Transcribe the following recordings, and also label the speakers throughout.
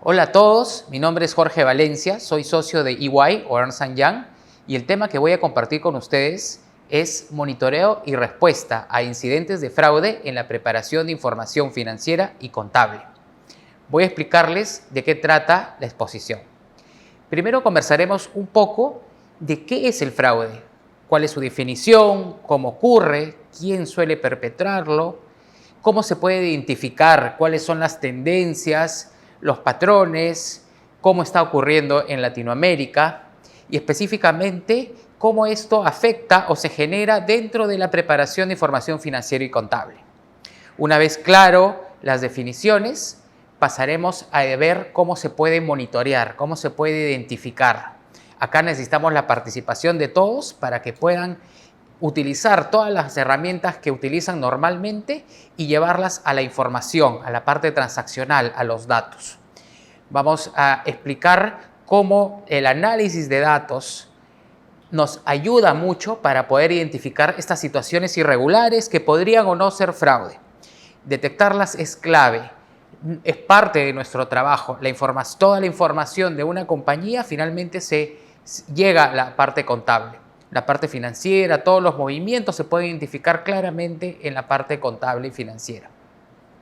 Speaker 1: Hola a todos, mi nombre es Jorge Valencia, soy socio de EY o Ernst & Young y el tema que voy a compartir con ustedes es monitoreo y respuesta a incidentes de fraude en la preparación de información financiera y contable. Voy a explicarles de qué trata la exposición. Primero conversaremos un poco de qué es el fraude, cuál es su definición, cómo ocurre, quién suele perpetrarlo, cómo se puede identificar, cuáles son las tendencias, los patrones, cómo está ocurriendo en Latinoamérica y específicamente cómo esto afecta o se genera dentro de la preparación de información financiera y contable. Una vez claro las definiciones, pasaremos a ver cómo se puede monitorear, cómo se puede identificar. Acá necesitamos la participación de todos para que puedan utilizar todas las herramientas que utilizan normalmente y llevarlas a la información, a la parte transaccional, a los datos. Vamos a explicar cómo el análisis de datos nos ayuda mucho para poder identificar estas situaciones irregulares que podrían o no ser fraude. Detectarlas es clave, es parte de nuestro trabajo. Toda la información de una compañía finalmente se llega a la parte contable. La parte financiera, todos los movimientos se pueden identificar claramente en la parte contable y financiera.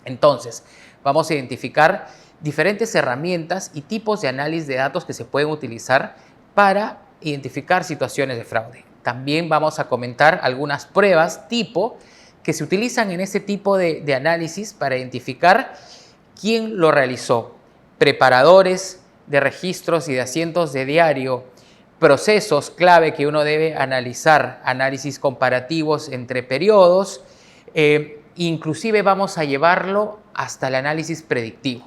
Speaker 1: Entonces, vamos a identificar diferentes herramientas y tipos de análisis de datos que se pueden utilizar para identificar situaciones de fraude. También vamos a comentar algunas pruebas tipo que se utilizan en ese tipo de análisis para identificar quién lo realizó. Preparadores de registros y de asientos de diario, procesos clave que uno debe analizar, análisis comparativos entre periodos, inclusive vamos a llevarlo hasta el análisis predictivo.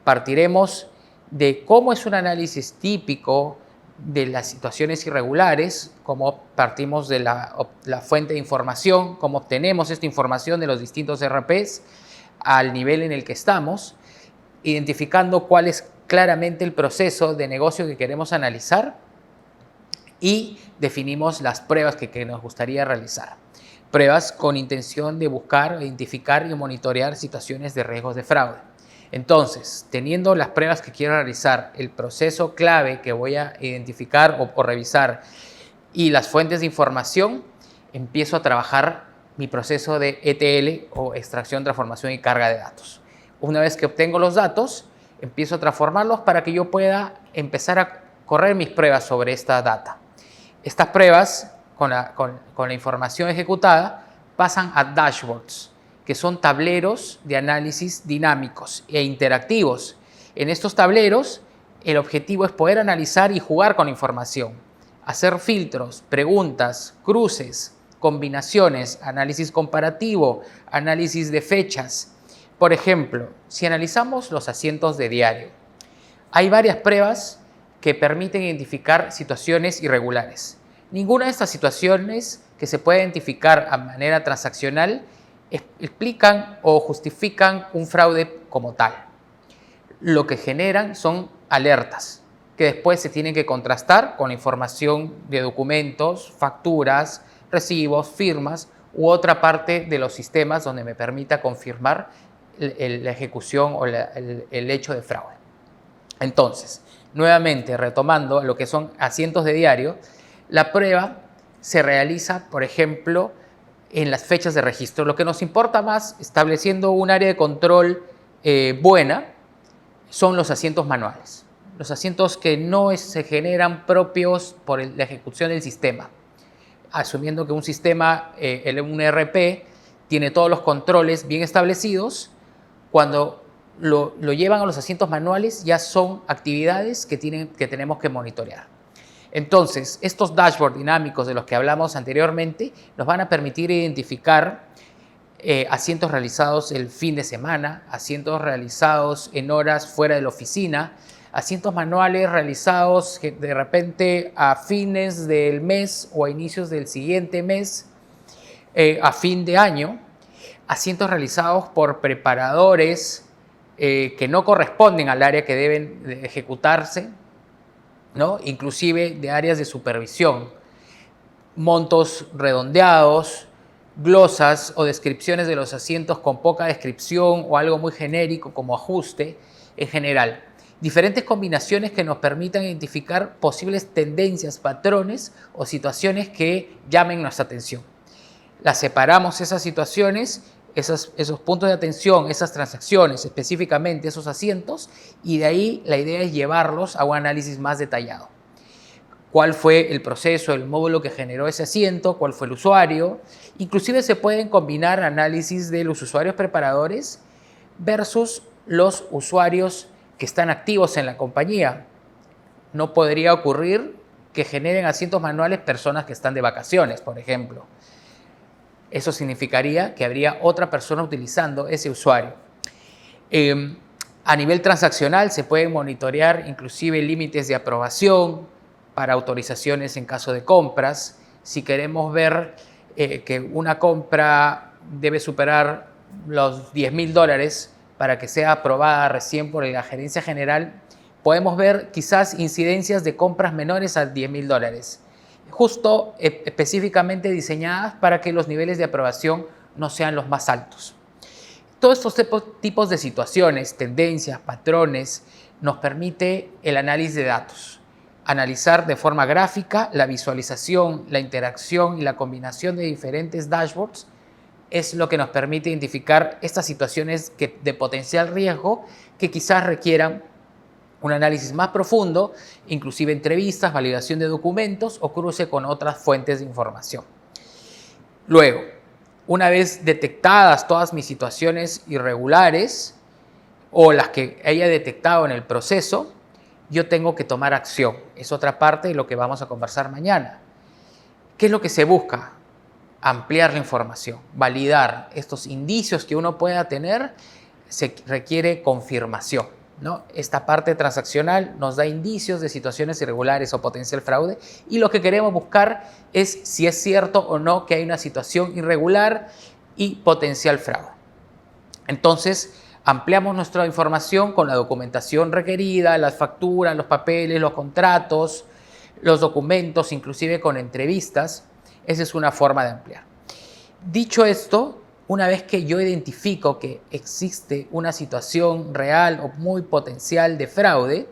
Speaker 1: Partiremos de cómo es un análisis típico de las situaciones irregulares, cómo partimos de la fuente de información, cómo obtenemos esta información de los distintos ERPs al nivel en el que estamos, identificando cuál es claramente el proceso de negocio que queremos analizar y definimos las pruebas que nos gustaría realizar. Pruebas con intención de buscar, identificar y monitorear situaciones de riesgos de fraude. Entonces, teniendo las pruebas que quiero realizar, el proceso clave que voy a identificar o revisar y las fuentes de información, empiezo a trabajar mi proceso de ETL o extracción, transformación y carga de datos. Una vez que obtengo los datos, empiezo a transformarlos para que yo pueda empezar a correr mis pruebas sobre esta data. Estas pruebas, con la información ejecutada, pasan a dashboards, que son tableros de análisis dinámicos e interactivos. En estos tableros, el objetivo es poder analizar y jugar con la información, hacer filtros, preguntas, cruces, combinaciones, análisis comparativo, análisis de fechas. Por ejemplo, si analizamos los asientos de diario, hay varias pruebas que permiten identificar situaciones irregulares. Ninguna de estas situaciones que se puede identificar a manera transaccional explican o justifican un fraude como tal. Lo que generan son alertas que después se tienen que contrastar con la información de documentos, facturas, recibos, firmas u otra parte de los sistemas donde me permita confirmar la ejecución o el hecho de fraude. Entonces, nuevamente, retomando lo que son asientos de diario, la prueba se realiza, por ejemplo, en las fechas de registro. Lo que nos importa más, estableciendo un área de control buena, son los asientos manuales. Los asientos que no se generan propios por la ejecución del sistema. Asumiendo que un sistema, un ERP, tiene todos los controles bien establecidos, cuando lo llevan a los asientos manuales, ya son actividades que tenemos que monitorear. Entonces, estos dashboards dinámicos de los que hablamos anteriormente nos van a permitir identificar asientos realizados el fin de semana, asientos realizados en horas fuera de la oficina, asientos manuales realizados de repente a fines del mes o a inicios del siguiente mes, a fin de año, asientos realizados por preparadores que no corresponden al área que deben de ejecutarse, ¿no? Inclusive de áreas de supervisión, montos redondeados, glosas o descripciones de los asientos con poca descripción o algo muy genérico como ajuste en general. Diferentes combinaciones que nos permitan identificar posibles tendencias, patrones o situaciones que llamen nuestra atención. Las separamos esas situaciones, esos puntos de atención, esas transacciones, específicamente esos asientos, y de ahí la idea es llevarlos a un análisis más detallado. ¿Cuál fue el proceso, el módulo que generó ese asiento? ¿Cuál fue el usuario? Inclusive se pueden combinar análisis de los usuarios preparadores versus los usuarios que están activos en la compañía. No podría ocurrir que generen asientos manuales personas que están de vacaciones, por ejemplo. Eso significaría que habría otra persona utilizando ese usuario. A nivel transaccional se pueden monitorear inclusive límites de aprobación para autorizaciones en caso de compras. Si queremos ver que una compra debe superar los $10,000 para que sea aprobada recién por la gerencia general, podemos ver quizás incidencias de compras menores a $10,000, justo específicamente diseñadas para que los niveles de aprobación no sean los más altos. Todos estos tipos de situaciones, tendencias, patrones, nos permite el análisis de datos. Analizar de forma gráfica la visualización, la interacción y la combinación de diferentes dashboards es lo que nos permite identificar estas situaciones de potencial riesgo que quizás requieran un análisis más profundo, inclusive entrevistas, validación de documentos o cruce con otras fuentes de información. Luego, una vez detectadas todas mis situaciones irregulares o las que haya detectado en el proceso, yo tengo que tomar acción. Es otra parte de lo que vamos a conversar mañana. ¿Qué es lo que se busca? Ampliar la información, validar estos indicios que uno pueda tener. Se requiere confirmación, ¿no? Esta parte transaccional nos da indicios de situaciones irregulares o potencial fraude, y lo que queremos buscar es si es cierto o no que hay una situación irregular y potencial fraude. Entonces, ampliamos nuestra información con la documentación requerida, las facturas, los papeles, los contratos, los documentos, inclusive con entrevistas. Esa es una forma de ampliar. Dicho esto, una vez que yo identifico que existe una situación real o muy potencial de fraude,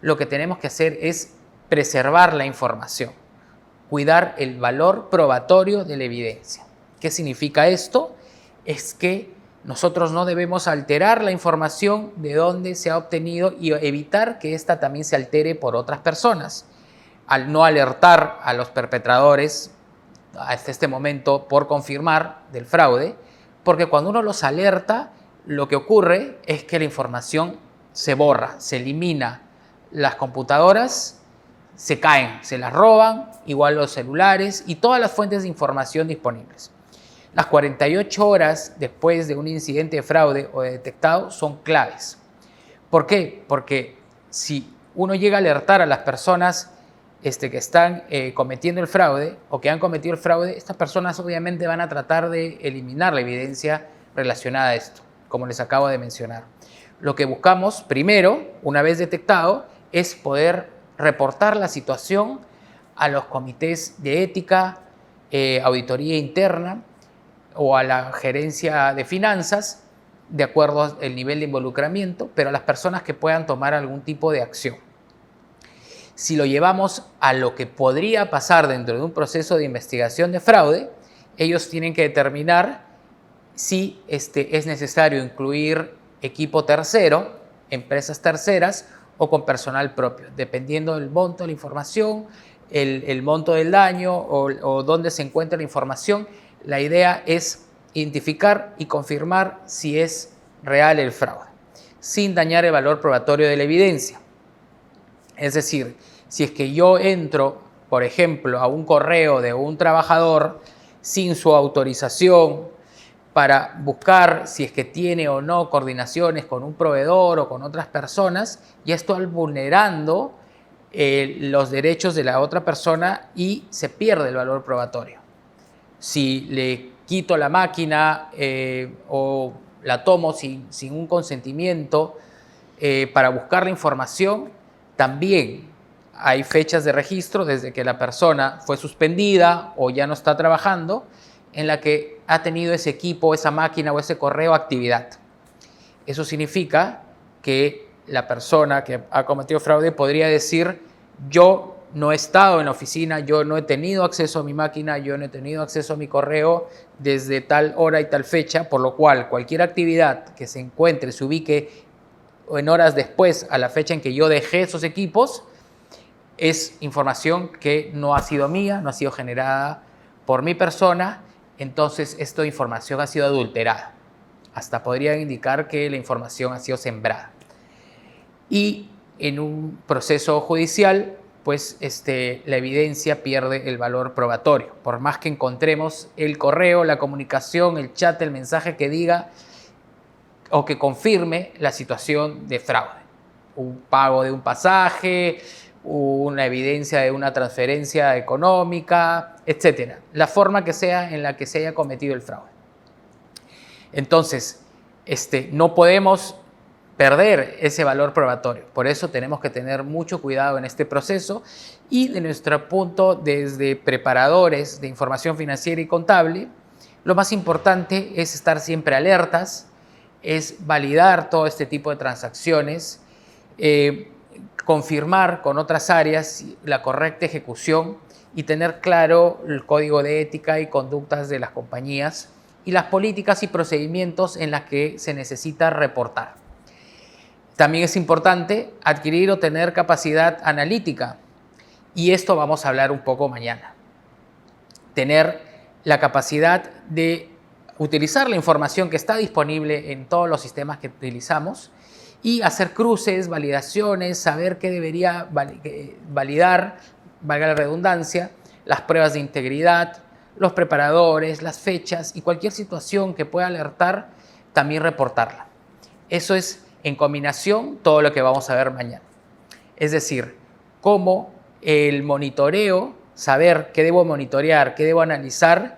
Speaker 1: lo que tenemos que hacer es preservar la información, cuidar el valor probatorio de la evidencia. ¿Qué significa esto? Es que nosotros no debemos alterar la información de dónde se ha obtenido y evitar que ésta también se altere por otras personas. Al no alertar a los perpetradores hasta este momento por confirmar del fraude, porque cuando uno los alerta, lo que ocurre es que la información se borra, se elimina. Las computadoras se caen, se las roban, igual los celulares y todas las fuentes de información disponibles. Las 48 horas después de un incidente de fraude o de detectado son claves. ¿Por qué? Porque si uno llega a alertar a las personas que están cometiendo el fraude o que han cometido el fraude, estas personas obviamente van a tratar de eliminar la evidencia relacionada a esto, como les acabo de mencionar. Lo que buscamos primero, una vez detectado, es poder reportar la situación a los comités de ética, auditoría interna o a la gerencia de finanzas, de acuerdo al nivel de involucramiento, pero a las personas que puedan tomar algún tipo de acción. Si lo llevamos a lo que podría pasar dentro de un proceso de investigación de fraude, ellos tienen que determinar si es necesario incluir equipo tercero, empresas terceras o con personal propio, dependiendo del monto de la información, el monto del daño o dónde se encuentra la información. La idea es identificar y confirmar si es real el fraude, sin dañar el valor probatorio de la evidencia. Es decir, si es que yo entro, por ejemplo, a un correo de un trabajador sin su autorización para buscar si es que tiene o no coordinaciones con un proveedor o con otras personas, ya estoy vulnerando los derechos de la otra persona y se pierde el valor probatorio. Si le quito la máquina o la tomo sin un consentimiento para buscar la información, también hay fechas de registro desde que la persona fue suspendida o ya no está trabajando, en la que ha tenido ese equipo, esa máquina o ese correo actividad. Eso significa que la persona que ha cometido fraude podría decir: yo no he estado en la oficina, yo no he tenido acceso a mi máquina, yo no he tenido acceso a mi correo desde tal hora y tal fecha, por lo cual cualquier actividad que se encuentre, se ubique en horas después a la fecha en que yo dejé esos equipos, es información que no ha sido mía, no ha sido generada por mi persona, entonces esta información ha sido adulterada. Hasta podría indicar que la información ha sido sembrada. Y en un proceso judicial, pues la evidencia pierde el valor probatorio. Por más que encontremos el correo, la comunicación, el chat, el mensaje que diga o que confirme la situación de fraude. Un pago de un pasaje, una evidencia de una transferencia económica, etc. La forma que sea en la que se haya cometido el fraude. Entonces, no podemos perder ese valor probatorio. Por eso tenemos que tener mucho cuidado en este proceso y de nuestro punto, desde preparadores de información financiera y contable, lo más importante es estar siempre alertas, es validar todo este tipo de transacciones, confirmar con otras áreas la correcta ejecución y tener claro el código de ética y conductas de las compañías y las políticas y procedimientos en las que se necesita reportar. También es importante adquirir o tener capacidad analítica, y esto vamos a hablar un poco mañana. Tener la capacidad de utilizar la información que está disponible en todos los sistemas que utilizamos y hacer cruces, validaciones, saber qué debería validar, valga la redundancia, las pruebas de integridad, los preparadores, las fechas y cualquier situación que pueda alertar, también reportarla. Eso es en combinación todo lo que vamos a ver mañana. Es decir, cómo el monitoreo, saber qué debo monitorear, qué debo analizar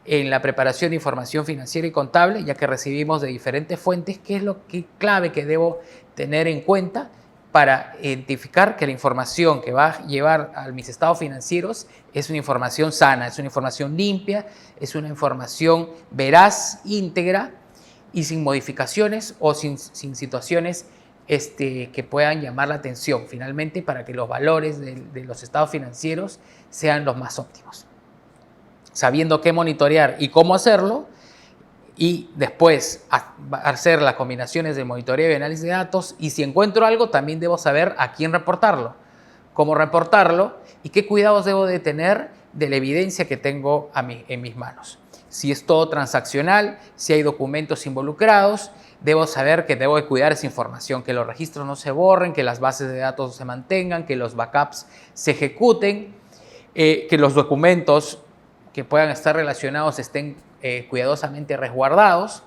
Speaker 1: en la preparación de información financiera y contable, ya que recibimos de diferentes fuentes, qué es lo clave que debo tener en cuenta para identificar que la información que va a llevar a mis estados financieros es una información sana, es una información limpia, es una información veraz, íntegra y sin modificaciones o sin situaciones que puedan llamar la atención, finalmente, para que los valores de los estados financieros sean los más óptimos. Sabiendo qué monitorear y cómo hacerlo, y después hacer las combinaciones de monitoreo y análisis de datos, y si encuentro algo, también debo saber a quién reportarlo, cómo reportarlo y qué cuidados debo de tener de la evidencia que tengo en mis manos. Si es todo transaccional, si hay documentos involucrados, debo saber que debo de cuidar esa información, que los registros no se borren, que las bases de datos se mantengan, que los backups se ejecuten, que los documentos que puedan estar relacionados estén cuidadosamente resguardados,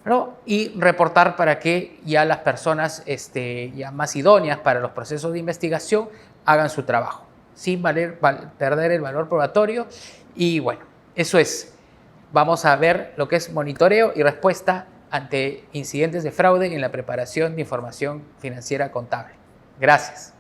Speaker 1: ¿no? Y reportar para que ya las personas ya más idóneas para los procesos de investigación hagan su trabajo, sin perder el valor probatorio. Y bueno, eso es. Vamos a ver lo que es monitoreo y respuesta ante incidentes de fraude en la preparación de información financiera contable. Gracias.